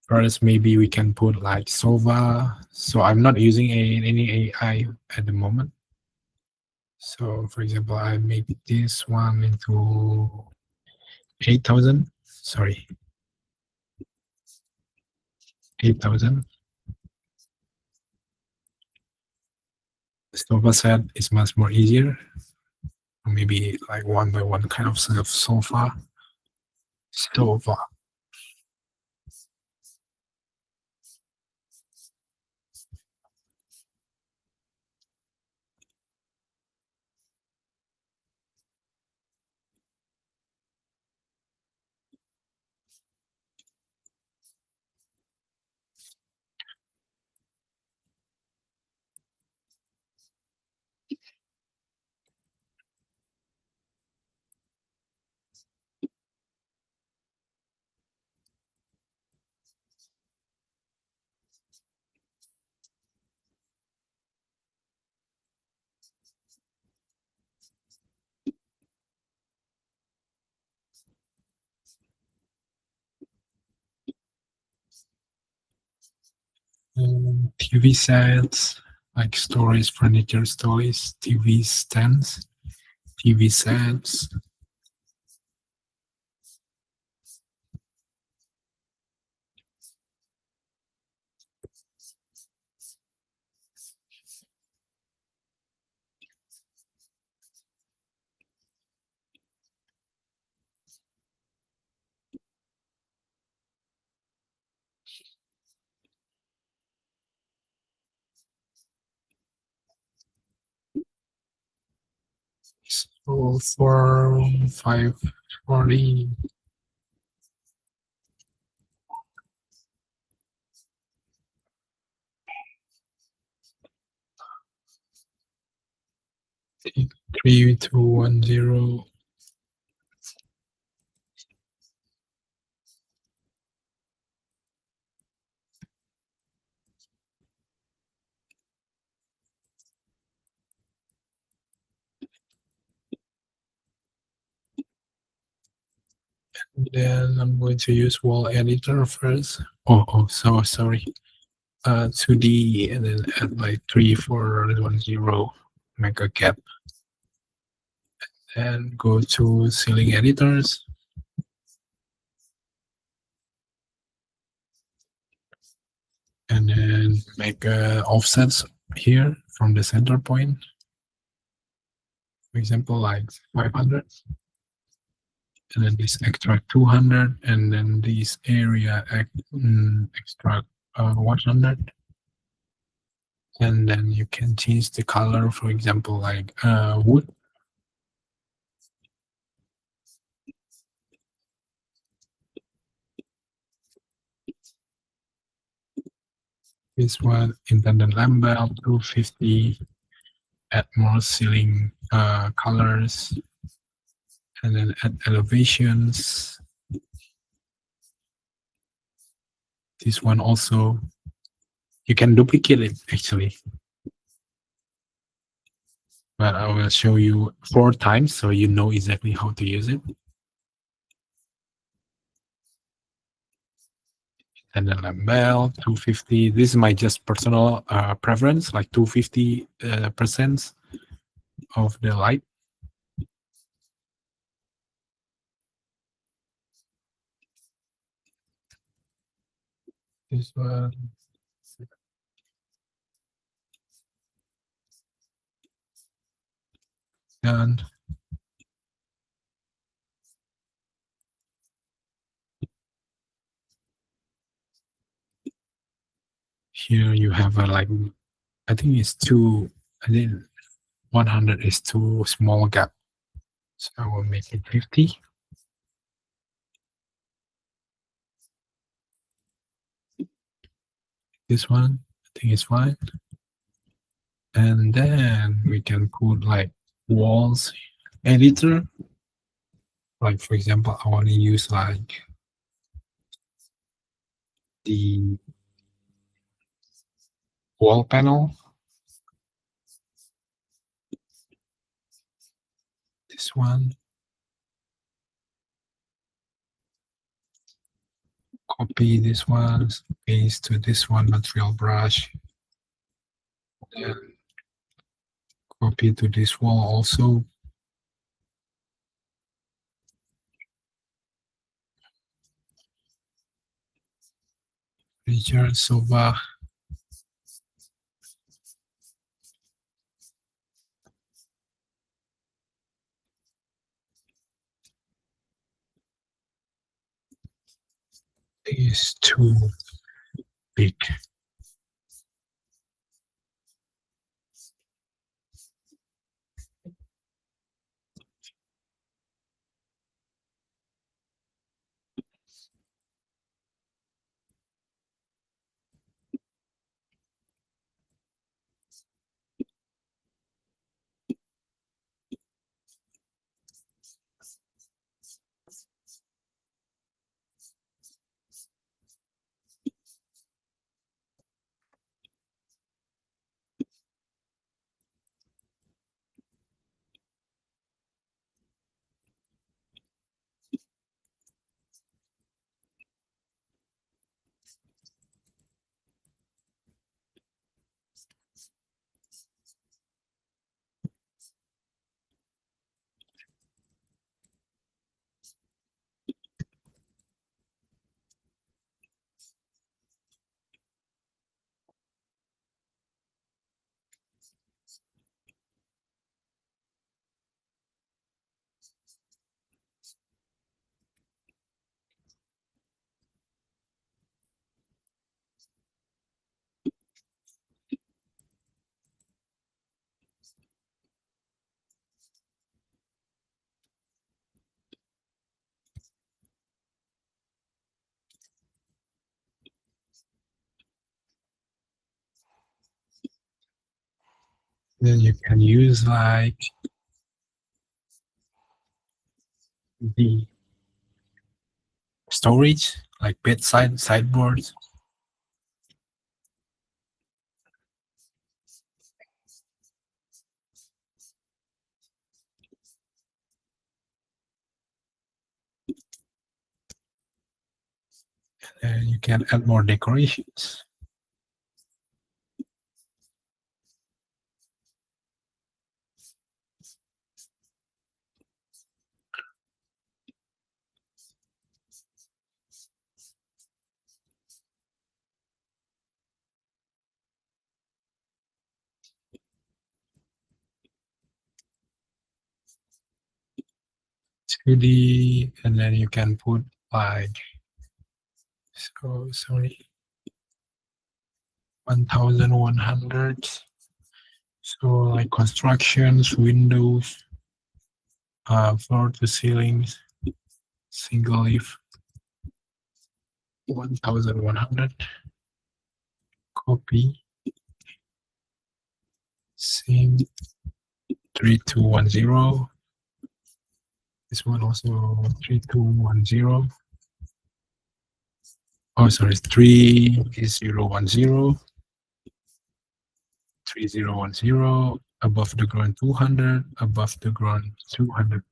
First, maybe we can put like Sova. So I'm not using any AI at the moment. So for example, I make this one into 8,000. Sorry, 8,000. Sova set is much more easier. Maybe like one by one kind of set of Sova. TV sets, like storage, furniture storage, TV stands, TV sets. Oh, 540. Take 3210. Then I'm going to use wall editor first. So sorry. 2D and then add like 3410, make a gap. And go to ceiling editors. And then make offsets here from the center point. For example, like 500. And then this extract 200, and then this area extract 100. And then you can change the color, for example, like wood. This one, independent lamp bulb, 250. Add more ceiling colors, and then add elevations. This one also, you can duplicate it actually, but I will show you 4 times so you know exactly how to use it. And then lamp bulb, 250. This is my just personal preference, like 250% of the light. This one. And here you have a like, I think it's too, I think 100 is too small gap. So I will make it 50. This one, I think is fine. And then we can put like walls editor. Like for example, I want to use like the wall panel. This one. Copy this one, paste to this one, material brush. Then copy to this wall also. Richard Silva. Is too big. Then you can use like the storage, like bedside sideboards. And you can add more decorations. And then you can put like, so sorry, 1100. So like constructions, windows, floor to ceilings, single leaf, 1100. Copy, same 3210. This one also 3210. Oh, sorry, 3010. 3010. Above the ground 200. Above the ground 200.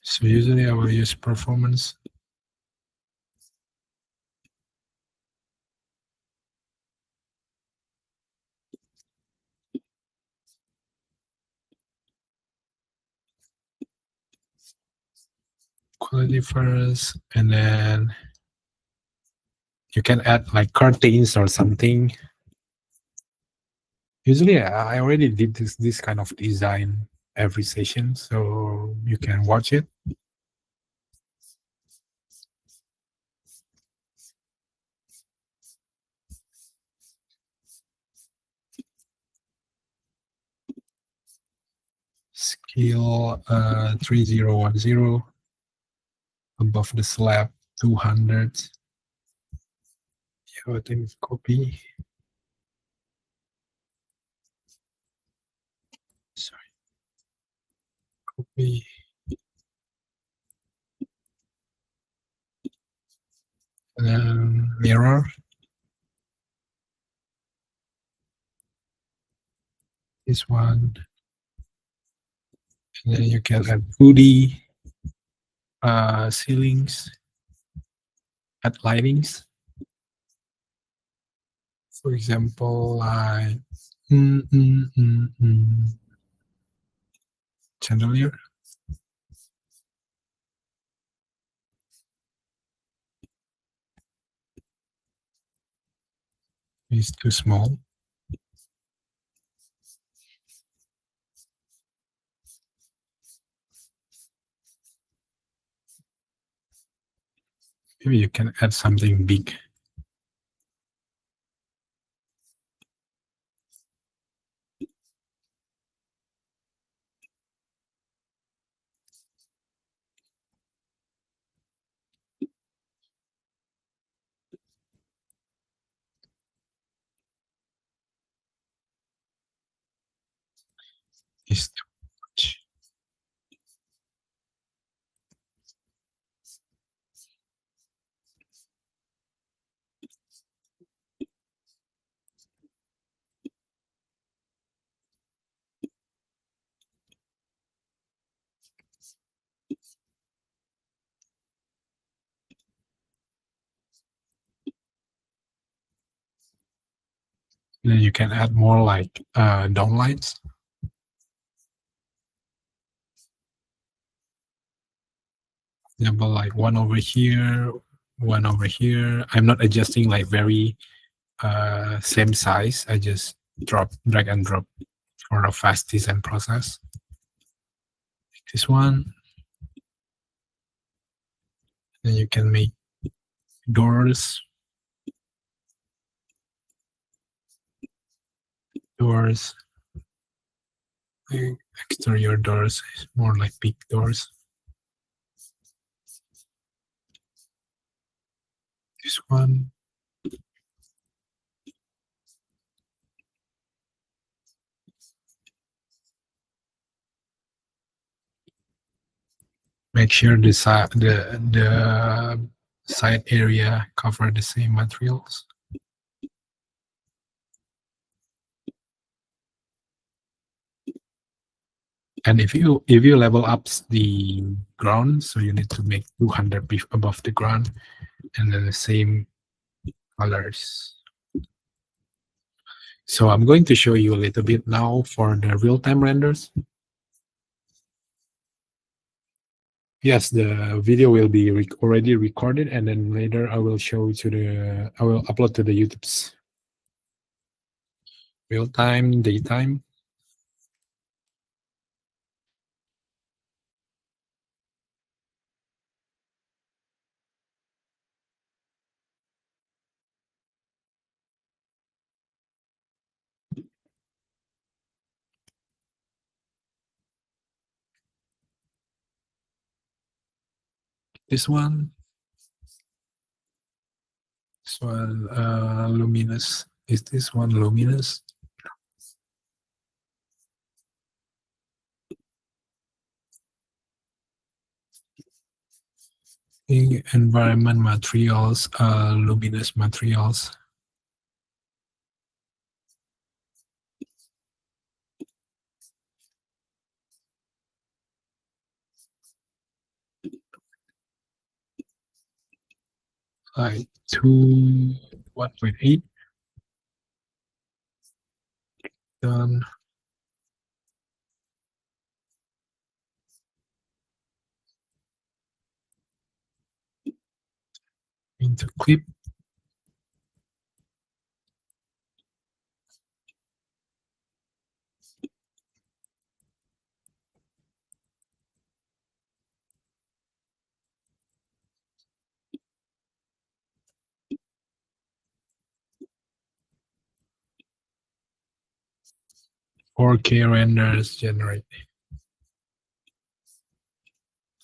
So usually I will use performance. Quality first, and then you can add like curtains or something. Usually I already did this kind of design every session, so you can watch it. Scale 3010. Above the slab 200. Yeah, I think copy. Sorry. Copy. And then mirror. This one. And then you can add 2D ceilings, add lightings. For example, like chandelier. Is too small. Maybe you can add something big. Is too much. Then you can add more like downlights. Example, like one over here, one over here. I'm not adjusting like very same size. I just drag and drop for a fast design process. This one. Then you can make doors, The exterior doors is more like big doors. This one. Make sure the side area cover the same materials. And if you level up the ground, so you need to make 200 above the ground, and then the same colors. So I'm going to show you a little bit now for the real-time renders. Yes, the video will be already recorded, and then later I will show I will upload to the YouTube's real-time, daytime. This one. This one luminous. Is this one luminous? The environment materials, luminous materials. Like 1.8. Done. Into clip. K renders generate.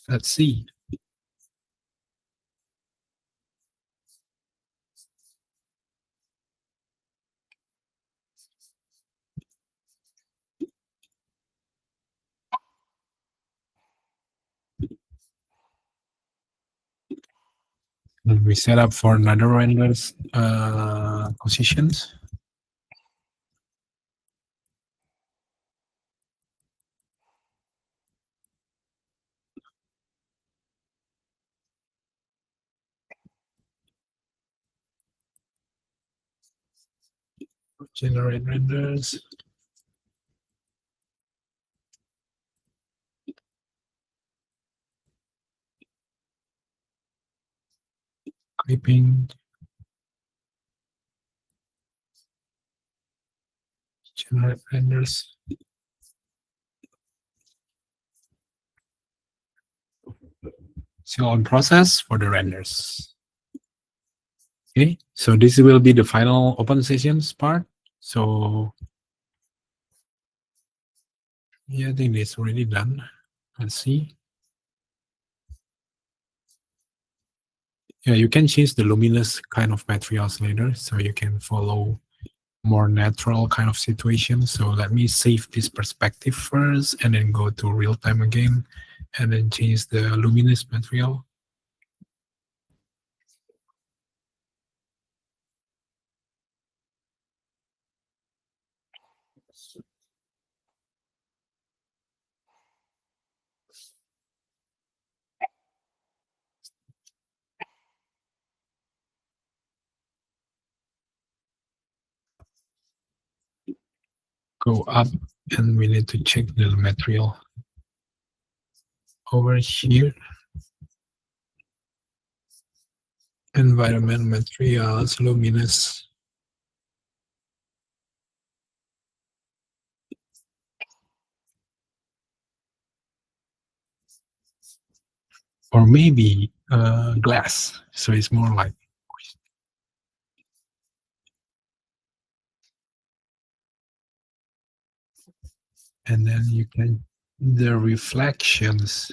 Let's see. And we set up for another renders positions. Generate renders. Clipping. Generate renders. Still on process for the renders. Okay, so this will be the final open sessions part. So yeah, I think it's already done. Let's see. Yeah, you can change the luminous kind of materials later, so you can follow more natural kind of situation. So let me save this perspective first, and then go to real time again, and then change the luminous material. Go up, and we need to check the material over here. Environment materials, luminous. Or maybe glass, so it's more like and then you can the reflections.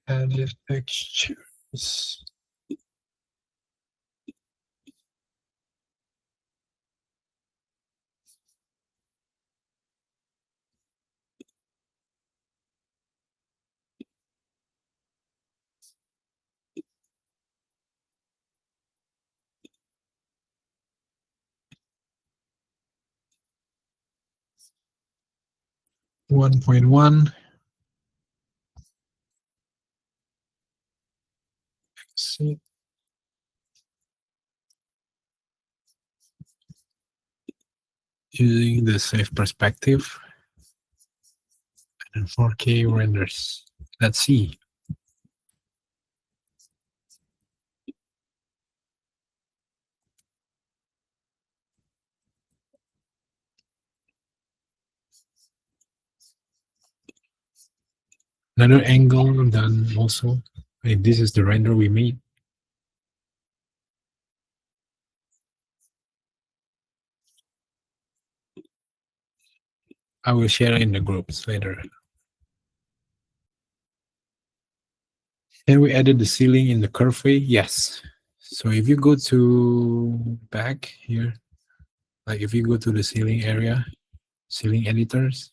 Edit textures. One point one. See, using the safe perspective and 4K renders. Let's see. Another angle done also. Like this is the render we made. I will share in the groups later. And we added the ceiling in the curve way. Yes. So if you go to back here, like if you go to the ceiling area, ceiling editors,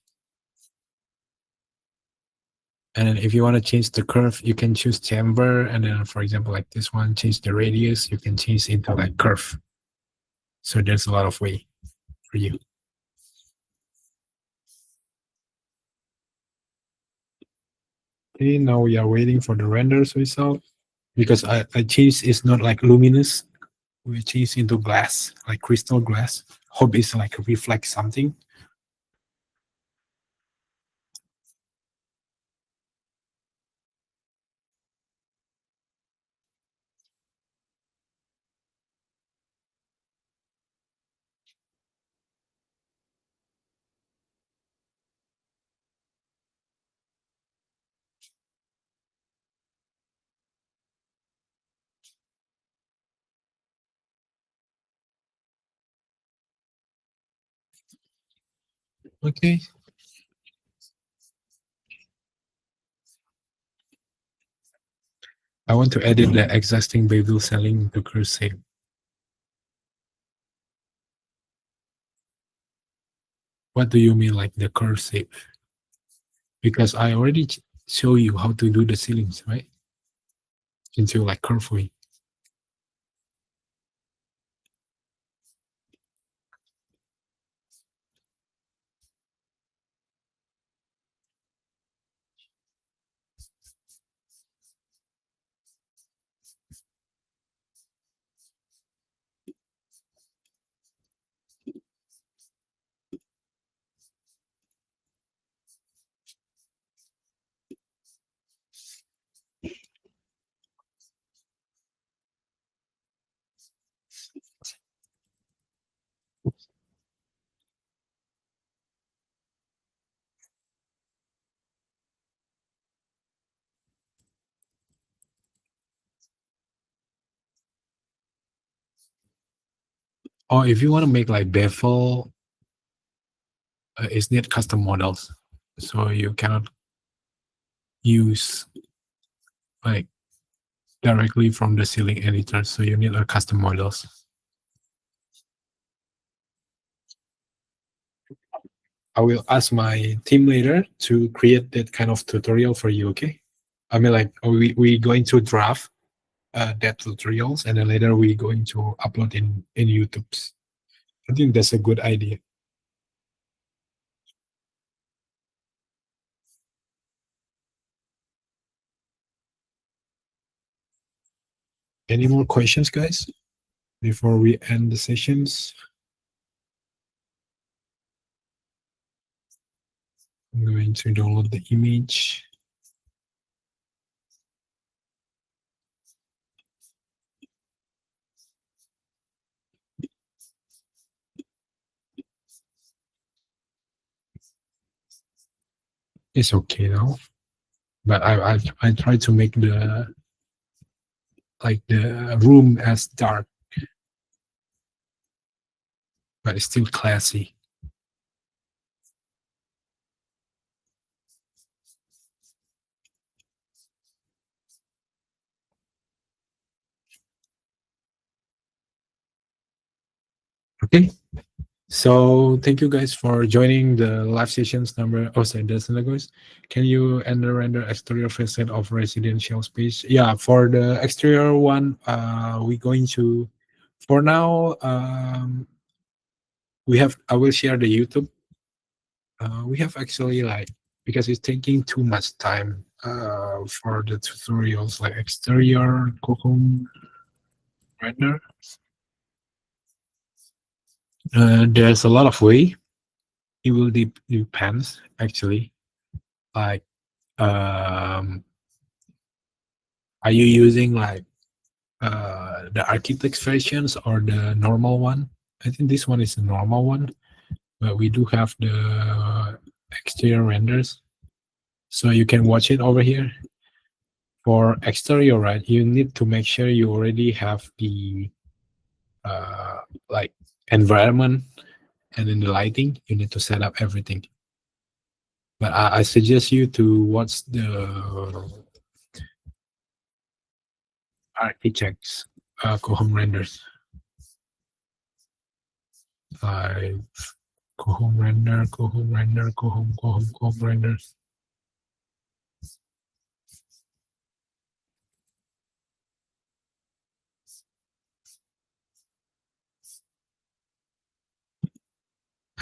and then if you want to change the curve, you can choose chamber. And then, for example, like this one, change the radius. You can change into like curve. So there's a lot of way for you. Okay, now we are waiting for the renders result because I changed it's not like luminous. We changed into glass, like crystal glass. Hope it's like reflect something. Okay. I want to edit the existing bevel selling to cursive. What do you mean like the cursive? Because I already show you how to do the ceilings, right? Into like curve way. Or if you want to make like bevel, it's need custom models. So you cannot use like directly from the ceiling editor. So you need a custom models. I will ask my team leader to create that kind of tutorial for you. Okay. I mean, like we going to draft that tutorials, and then later we going to upload in YouTube's. I think that's a good idea. Any more questions, guys, before we end the sessions? I'm going to download the image. It's okay now, but I try to make the room as dark, but it's still classy. Okay. So thank you guys for joining the live sessions number. Oh, sorry, that's not guys. Can you render exterior facade of residential space? Yeah, for the exterior one, we're going to. For now, I will share the YouTube. We have actually like because it's taking too much time for the tutorials like exterior Coohom render. There's a lot of way. It will depends actually. Like, are you using like the architect's versions or the normal one? I think this one is the normal one, but we do have the exterior renders, so you can watch it over here. For exterior, right, you need to make sure you already have the like environment, and in the lighting you need to set up everything. But I suggest you to watch the architects Coohom renders, like Coohom render, Coohom render, Coohom renders.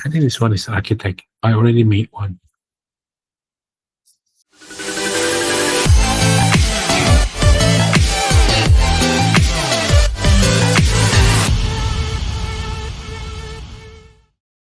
I think this one is architect. I already made one.